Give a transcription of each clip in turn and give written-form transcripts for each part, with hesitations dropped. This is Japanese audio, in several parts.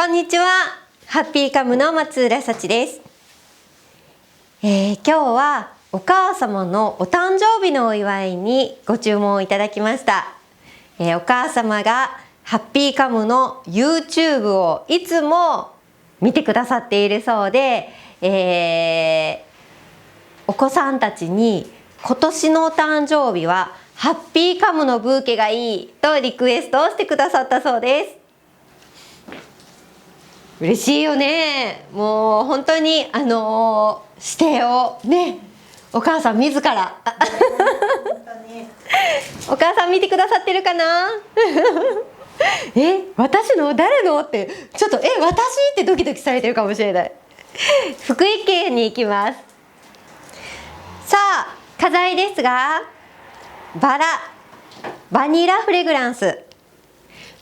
こんにちは。ハッピーカムの松浦幸です。今日はお母様のお誕生日のお祝いにご注文いただきました。お母様がハッピーカムの YouTube をいつも見てくださっているそうで、お子さんたちに今年のお誕生日はハッピーカムのブーケがいいとリクエストをしてくださったそうです。嬉しいよね。もう本当に指定をね、お母さん自らお母さん見てくださってるかな私の誰のってちょっと私ってドキドキされてるかもしれない。福井県に行きます。さあ、花材ですがバニラフレグランス。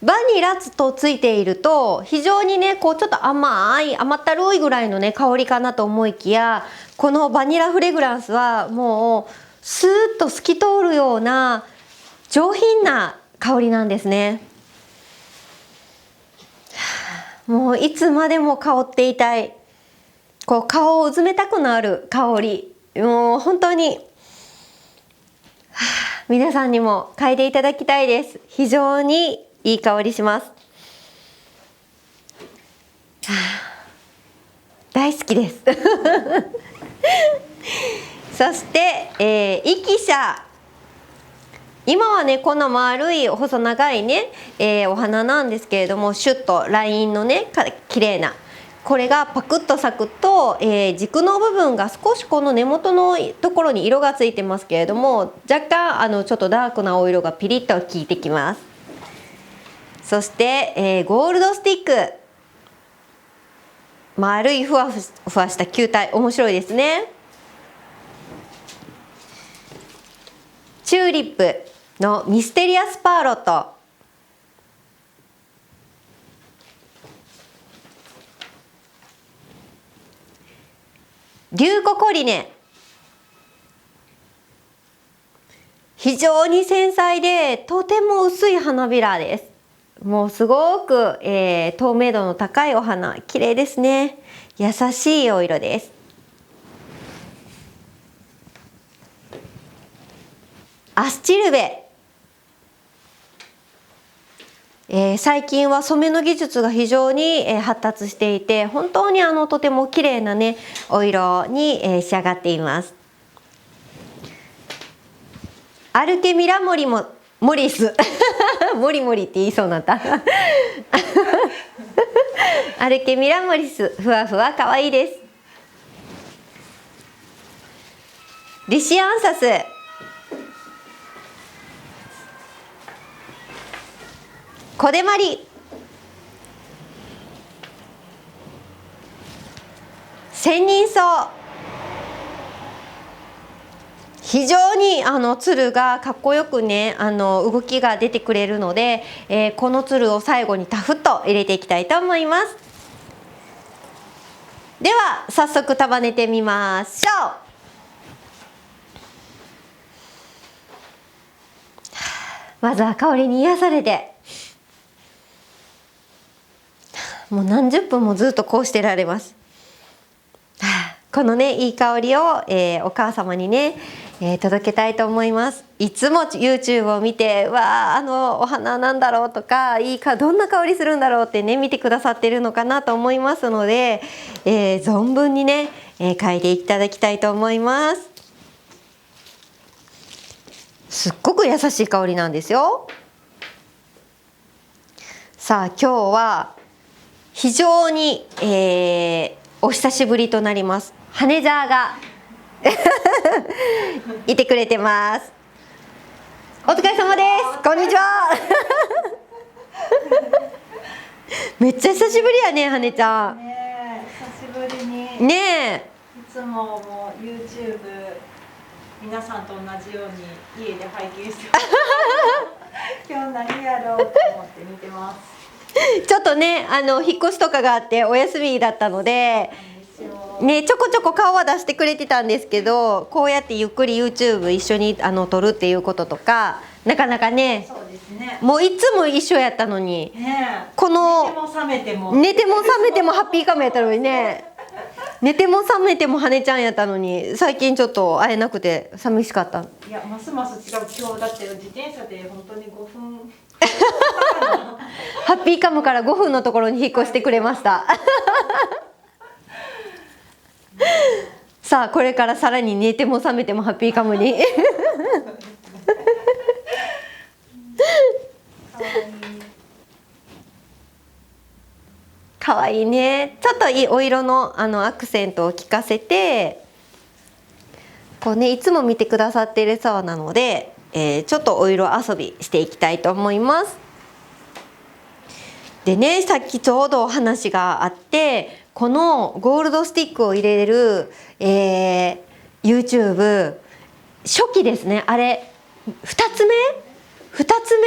バニラとついていると非常にね、こうちょっと甘ったるいぐらいのね香りかなと思いきや、このバニラフレグランスはもうスーッと透き通るような上品な香りなんですね。もういつまでも香っていたい、こう顔をうずめたくなる香り、もう本当に皆さんにも嗅いでいただきたいです。非常にいい香りします。大好きですそして、イキシャ。今はねこの丸い細長いね、お花なんですけれども、シュッとラインのね綺麗な、これがパクッと咲くと、軸の部分が少しこの根元のところに色がついてますけれども、若干ちょっとダークなお色がピリッと効いてきます。そして、ゴールドスティック。丸いふわふわした球体、面白いですね。チューリップのミステリアスパーロット。リュウココリネ。非常に繊細でとても薄い花びらです。もうすごく、透明度の高いお花、綺麗ですね。優しいお色です。アスチルベ。最近は染めの技術が非常に、発達していて、本当にとても綺麗なねお色に、仕上がっています。アルケミラモリスモリモリって言いそうになったアルケミラモリス、ふわふわ可愛いです。リシアンサス。コデマリ。千人草。非常につるがかっこよくね動きが出てくれるので、このつるを最後にタフッと入れていきたいと思います。では早速束ねてみましょう。まずは香りに癒されて、もう何十分もずっとこうしてられます。このねいい香りを、お母様にね、届けたいと思います。いつも YouTube を見て、わあお花なんだろうとか、どんな香りするんだろうってね見てくださってるのかなと思いますので、存分にね、嗅いでいただきたいと思います。すっごく優しい香りなんですよ。さあ今日は非常に、お久しぶりとなります。ハネジャーがいてくれてます。お疲れ様です。こんにちはめっちゃ久しぶりやね、ハネちゃん。ねえ、久しぶりに。ねえ。いつももう YouTube 皆さんと同じように家で拝見してます今日何やろうと思って見てます。ちょっとね引っ越しとかがあってお休みだったので。なんですよ。ね、ちょこちょこ顔は出してくれてたんですけど、こうやってゆっくり YouTube 一緒に撮るっていうこととかなかなかね、そうですね。もういつも一緒やったのに、ねえ、この寝ても覚めても寝ても覚めてもハッピーカムやったのにね、寝ても覚めても羽根ちゃんやったのに、最近ちょっと会えなくて寂しかった。いや、ますます違う。今日だって自転車で本当に5分ハッピーカムから5分のところに引っ越してくれましたさあこれからさらに寝ても覚めてもハッピーカムにかわいいね。ちょっといいお色のアクセントを効かせて、こうね、いつも見てくださっているそうなので、ちょっとお色遊びしていきたいと思います。でね、さっきちょうどお話があって、このゴールドスティックを入れる、YouTube 初期ですね、あれ2つ目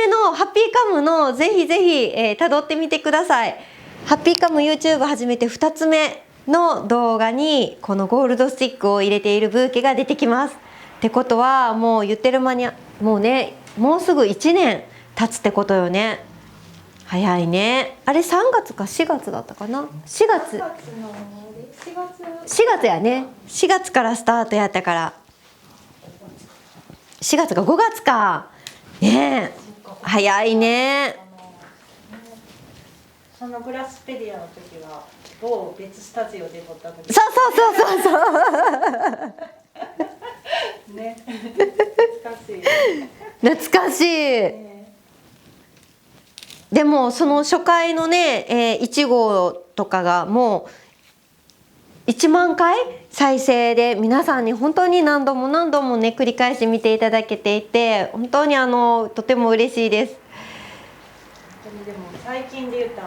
のハッピーカムのぜひぜひ辿ってみてください。ハッピーカム YouTube 始めて2つ目の動画にこのゴールドスティックを入れているブーケが出てきます。ってことはもう言ってる間にもうね、もうすぐ1年経つってことよね。早いね。あれ3月か4月だったかな。4月やね。4月からスタートやったから、4月か5月かねえ、早いね。そのグラスペディアの時は某別スタジオで撮った時。そうね、懐かしい。懐かしい。でもその初回のね、1号とかがもう1万回再生で、皆さんに本当に何度もね繰り返し見ていただけていて、本当にとても嬉しいです。でも最近で言った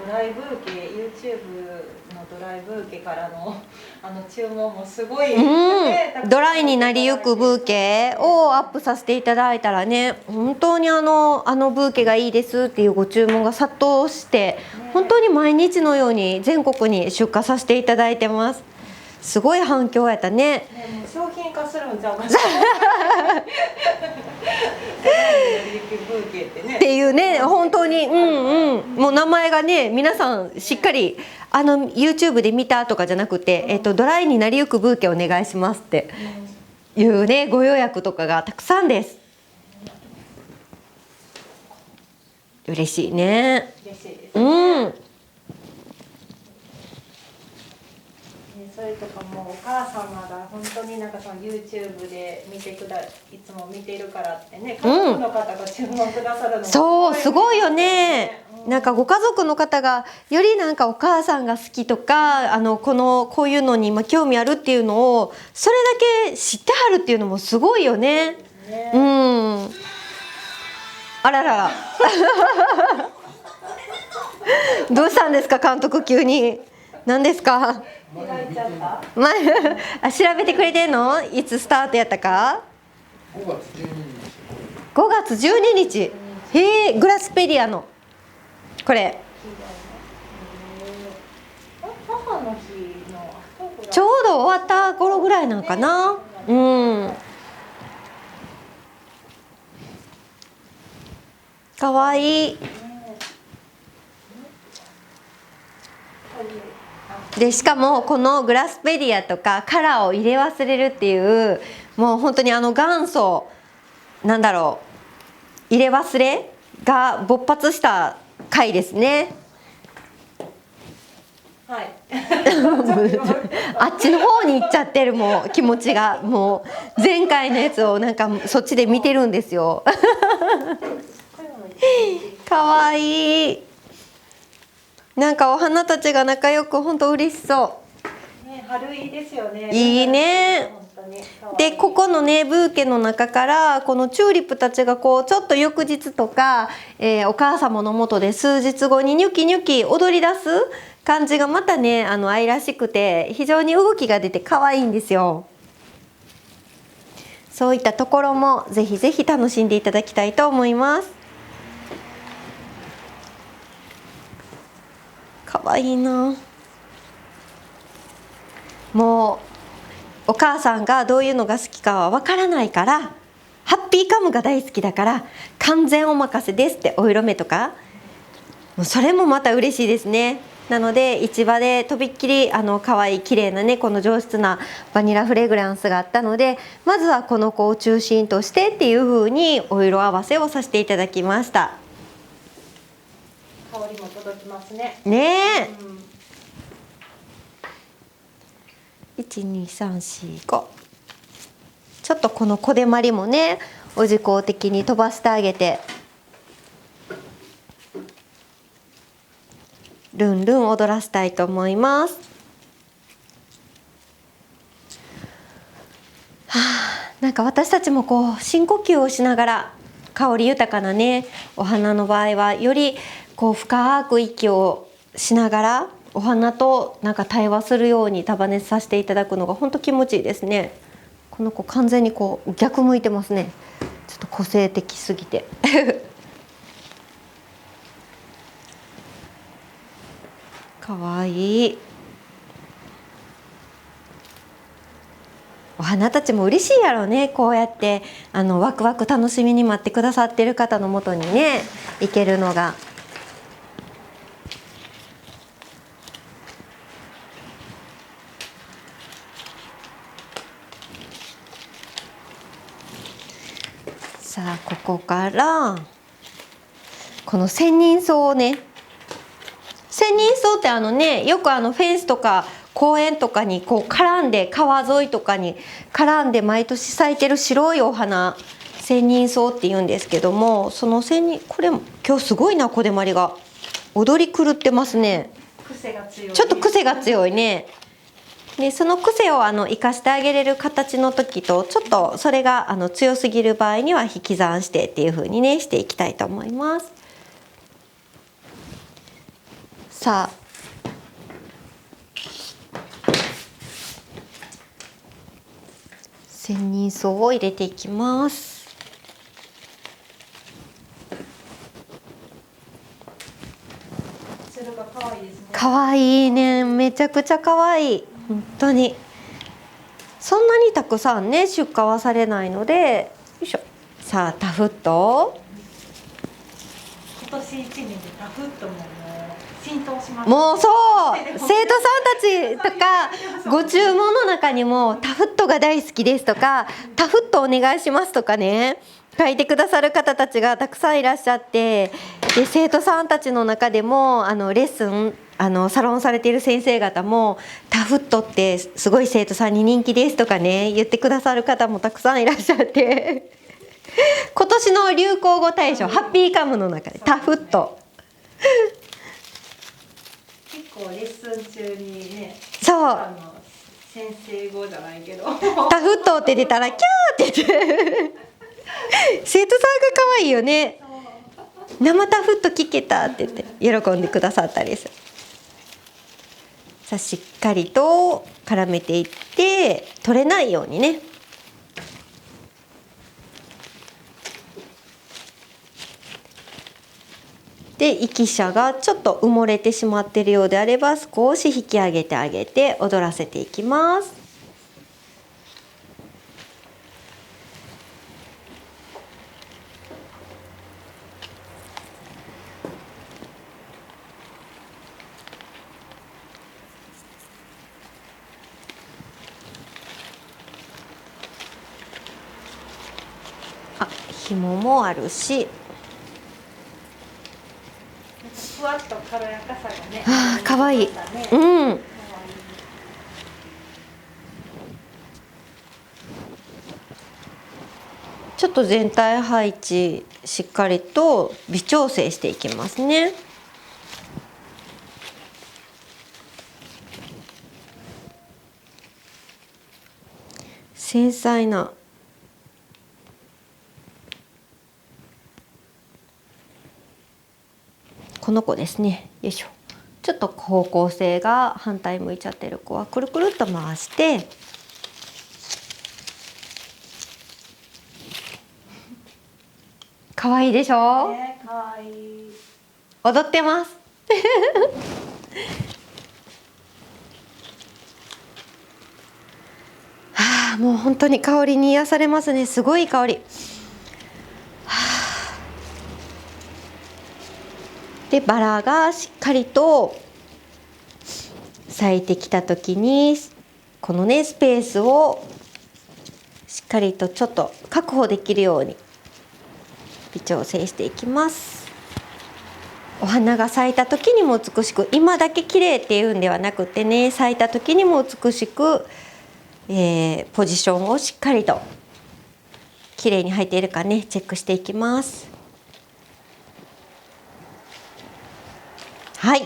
ドライブーケ、 YouTube のドライブーケからの注文もすごい、ドライになりゆくブーケをアップさせていただいたらね、本当にブーケがいいですっていうご注文が殺到して、本当に毎日のように全国に出荷させていただいてます。すごい反響やったね。もう商品化するんちゃうかっていうね、本当にもう名前がね、皆さんしっかりYouTube で見たとかじゃなくて、ドライになりゆくブーケお願いしますっていうね、ご予約とかがたくさんです。嬉しいね。嬉しいですね。それとかもお母様が本当になんかその YouTube でいつも見てるからってね、家族の方が注文くださるのもすごいよね。なんかご家族の方がよりなんかお母さんが好きとか、こういうのに今興味あるっていうのをそれだけ知ってはるっていうのもすごいよね。あららどうしたんですか監督、急に。何ですか。調べてくれてんの？いつスタートやったか。5月12日。へえ、グラスペディアのこれちょうど終わった頃ぐらいなんかな。かわいい。でしかもこのグラスペディアとかカラーを入れ忘れるっていう、もう本当に元祖なんだろう、入れ忘れが勃発した回ですね。はい、あっちの方に行っちゃってる、もう気持ちが。もう前回のやつをなんかそっちで見てるんですよかわいい。なんかお花たちが仲良く本当嬉しそう。ね、春いいですよね。いいね。でここのねブーケの中からこのチューリップたちがこうちょっと翌日とか、お母様の元で数日後にニョキニョキ踊り出す感じがまたね愛らしくて、非常に動きが出て可愛いんですよ。そういったところもぜひぜひ楽しんでいただきたいと思います。可愛いな。もうお母さんがどういうのが好きかはわからないから、ハッピーカムが大好きだから完全お任せですってお色目とか、もうそれもまた嬉しいですね。なので市場でとびっきり可愛い綺麗なね、この上質なバニラフレグランスがあったので、まずはこの子を中心としてっていう風にお色合わせをさせていただきました。香りも届きますね。ねえ、うん、12345、ちょっとこの小手まりもね、お時効的に飛ばしてあげて、ルンルン踊らせたいと思います。はあ、なんか私たちもこう深呼吸をしながら、香り豊かなねお花の場合はよりこう深く息をしながらお花となんか対話するように束ねさせていただくのが本当気持ちいいですね。この子完全にこう逆向いてますね。ちょっと個性的すぎてかわいい。お花たちも嬉しいやろうね。こうやってワクワク楽しみに待ってくださってる方のもとにね行けるのが。さあここからこの千人草をね、千人草ってよくフェンスとか公園とかにこう絡んで、川沿いとかに絡んで毎年咲いてる白いお花、千人草って言うんですけども、その千人、これ今日すごいな、小手まりが踊り狂ってますね。癖が強い。ちょっと癖が強いね。でその癖を生かしてあげれる形の時と、ちょっとそれが強すぎる場合には引き算してっていう風にねしていきたいと思います。さあ千人草を入れていきます。それが可愛いですね。可愛いね、めちゃくちゃ可愛い。本当にそんなにたくさんね出荷はされないので、よいしょ。さあタフット、今年1年でタフットも浸透します。もうそう生徒さんたちとかご注文の中にもタフットが大好きですとか、タフットお願いしますとかね書いてくださる方たちがたくさんいらっしゃって、で生徒さんたちの中でもレッスンサロンされている先生方もタフットってすごい生徒さんに人気ですとかね言ってくださる方もたくさんいらっしゃって今年の流行語大賞ハッピーカムの中でタフット結構レッスン中にね、そう先生語じゃないけどタフットって出たらキャーって言って生徒さんが可愛いよね。生タフット聞けたって言って喜んでくださったりする。さあしっかりと絡めていって取れないようにね。で息車がちょっと埋もれてしまっているようであれば少し引き上げてあげて踊らせていきます。あ、紐もあるし、ふわっと軽やかさがね。あー、かわいい。うん。ちょっと全体配置しっかりと微調整していきますね。繊細なこの子ですね。よいしょ。ちょっと方向性が反対向いちゃってる子はくるくるっと回して可愛いでしょ、ね、かわいい。踊ってますあもう本当に香りに癒されますね。すごい香り。でバラがしっかりと咲いてきた時にこのねスペースをしっかりとちょっと確保できるように微調整していきます。お花が咲いた時にも美しく、今だけ綺麗っていうんではなくてね、咲いた時にも美しく、ポジションをしっかりと綺麗に入っているかねチェックしていきます。はい。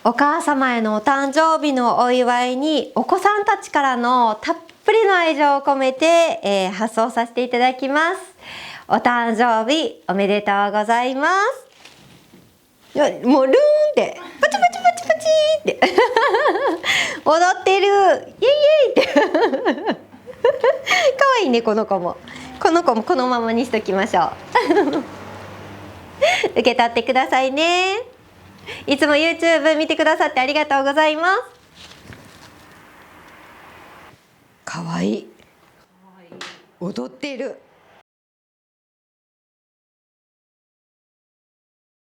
お母様へのお誕生日のお祝いにお子さんたちからのたっぷりの愛情を込めて、発送させていただきます。お誕生日おめでとうございます。もうルーンってパチパチパチパチって踊ってるイエイイエイって可愛いね。この子もこのままにしときましょう受け取ってくださいね。いつも YouTube 見てくださってありがとうございます。かわいい。踊ってる。